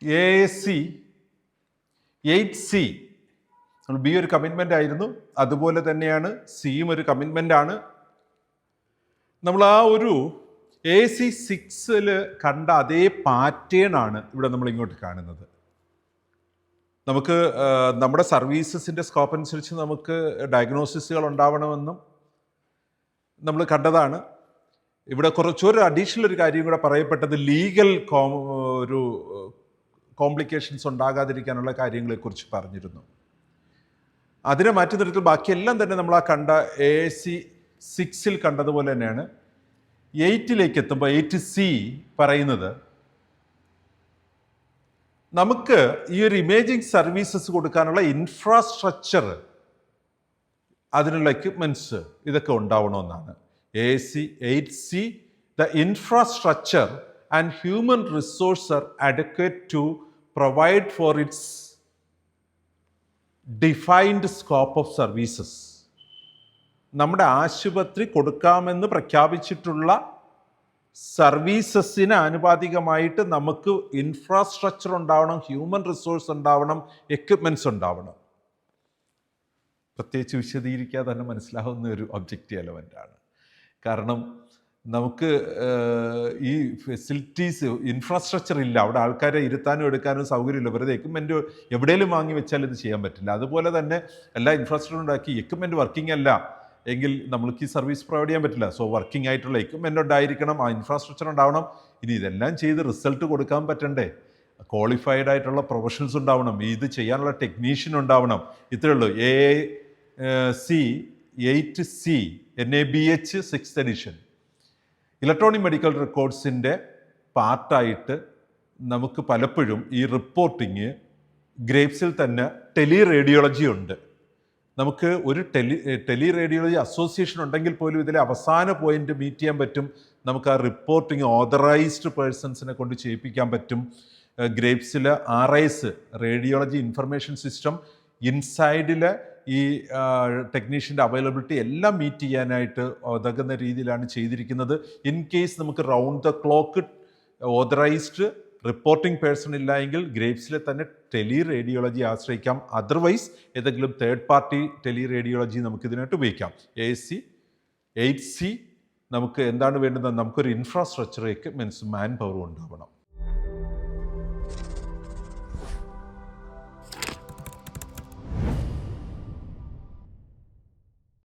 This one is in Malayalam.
AAC 8C ബി ഒരു കമ്മിറ്റ്മെൻ്റ് ആയിരുന്നു, അതുപോലെ തന്നെയാണ് സിയും ഒരു കമ്മിറ്റ്മെൻ്റ് ആണ്. നമ്മൾ ആ ഒരു AAC 6 കണ്ട അതേ പാറ്റേൺ ആണ് ഇവിടെ നമ്മൾ ഇങ്ങോട്ട് കാണുന്നത്. നമുക്ക് നമ്മുടെ സർവീസസിൻ്റെ സ്കോപ്പ് അനുസരിച്ച് നമുക്ക് ഡയഗ്നോസിസുകൾ ഉണ്ടാവണമെന്നും നമ്മൾ കണ്ടതാണ്. ഇവിടെ കുറച്ചൊരു അഡീഷണൽ ഒരു കാര്യം കൂടെ പറയപ്പെട്ടത് ലീഗൽ ഒരു കോംപ്ലിക്കേഷൻസ് ഉണ്ടാകാതിരിക്കാനുള്ള കാര്യങ്ങളെക്കുറിച്ച് പറഞ്ഞിരുന്നു. അതിനെ മാറ്റി നിർത്തി ബാക്കിയെല്ലാം തന്നെ നമ്മൾ ആ കണ്ട AAC 6 കണ്ടതുപോലെ തന്നെയാണ്. 8 എത്തുമ്പോൾ 8C പറയുന്നത് നമുക്ക് ഈ ഒരു ഇമേജിംഗ് സർവീസസ് കൊടുക്കാനുള്ള ഇൻഫ്രാസ്ട്രക്ചർ, അതിനുള്ള എക്യുപ്മെൻറ്റ്സ് ഇതൊക്കെ ഉണ്ടാവണമെന്നാണ്. AAC 8C the infrastructure and human resource are adequate to provide for its defined scope of services. നമ്മുടെ ആശുപത്രി കൊടുക്കാമെന്ന് പ്രഖ്യാപിച്ചിട്ടുള്ള സർവീസസിന് ആനുപാതികമായിട്ട് നമുക്ക് ഇൻഫ്രാസ്ട്രക്ചർ ഉണ്ടാവണം, ഹ്യൂമൻ റിസോഴ്സ് ഉണ്ടാവണം, എക്യുപ്മെൻറ്റ്സ് ഉണ്ടാവണം. പ്രത്യേകിച്ച് വിശദീകരിക്കാതെ തന്നെ മനസ്സിലാവുന്ന ഒരു ഒബ്ജക്റ്റീവ് എലമെൻ്റാണ്. കാരണം നമുക്ക് ഈ ഫെസിലിറ്റീസ് ഇൻഫ്രാസ്ട്രക്ചർ ഇല്ല, അവിടെ ആൾക്കാരെ ഇരുത്താനും എടുക്കാനും സൗകര്യമില്ല. വെറുതെ എക്യുപ്മെൻറ്റ് എവിടെയെങ്കിലും വാങ്ങി വെച്ചാൽ ഇത് ചെയ്യാൻ പറ്റില്ല. അതുപോലെ തന്നെ എല്ലാ ഇൻഫ്രാസ്ട്രക്ചർ ഉണ്ടാക്കി എക്യുപ്മെൻറ്റ് വർക്കിംഗ് അല്ല എങ്കിൽ നമ്മൾക്ക് ഈ സർവീസ് പ്രൊവൈഡ് ചെയ്യാൻ പറ്റില്ല. സോ വർക്കിംഗ് ആയിട്ടുള്ള എക്യുപ്മെൻ്റ് ഉണ്ടായിരിക്കണം, ആ ഇൻഫ്രാസ്ട്രക്ചർ ഉണ്ടാവണം. ഇനി ഇതെല്ലാം ചെയ്ത് റിസൾട്ട് കൊടുക്കാൻ പറ്റണ്ടേ? ക്വാളിഫൈഡ് ആയിട്ടുള്ള പ്രൊഫഷണൽസ് ഉണ്ടാവണം, ഇത് ചെയ്യാനുള്ള ടെക്നീഷ്യൻ ഉണ്ടാവണം. ഇത്രയേ ഉള്ളൂ. AAC 8C NABH 6th edition electronic medical റെക്കോർഡ്സിൻ്റെ പാർട്ടായിട്ട് നമുക്ക് പലപ്പോഴും ഈ റിപ്പോർട്ടിങ് ഗ്രേപ്സിൽ തന്നെ ടെലി റേഡിയോളജി ഉണ്ട്. നമുക്ക് ഒരു ടെലി റേഡിയോളജി അസോസിയേഷൻ ഉണ്ടെങ്കിൽ പോലും ഇതിലെ അവസാന പോയിന്റ് മീറ്റ് ചെയ്യാൻ പറ്റും. നമുക്ക് ആ റിപ്പോർട്ടിങ് ഓതറൈസ്ഡ് പേഴ്സൺസിനെ കൊണ്ട് ചെയ്യിപ്പിക്കാൻ പറ്റും. ഗ്രേപ്സിൽ RIS റേഡിയോളജി ഇൻഫർമേഷൻ സിസ്റ്റം ഇൻസൈഡിൽ ഈ ടെക്നീഷ്യൻ്റെ അവൈലബിലിറ്റി എല്ലാം മീറ്റ് ചെയ്യാനായിട്ട് ഉതകുന്ന രീതിയിലാണ് ചെയ്തിരിക്കുന്നത്. ഇൻ കേസ് നമുക്ക് round the clock authorised reporting person ഇല്ല എങ്കിൽ ഗ്രേപ്സിലെ തന്നെ ടെലി റേഡിയോളജി ആശ്രയിക്കാം. അതർവൈസ് ഏതെങ്കിലും തേർഡ് പാർട്ടി ടെലി റേഡിയോളജി നമുക്കിതിനായിട്ട് ഉപയോഗിക്കാം. AAC 8C നമുക്ക് എന്താണ് വേണ്ടത്? നമുക്കൊരു ഇൻഫ്രാസ്ട്രക്ചർ, എക്യുപ്മെൻറ്റ്സ്, മാൻ പവറും ഉണ്ടാവണം.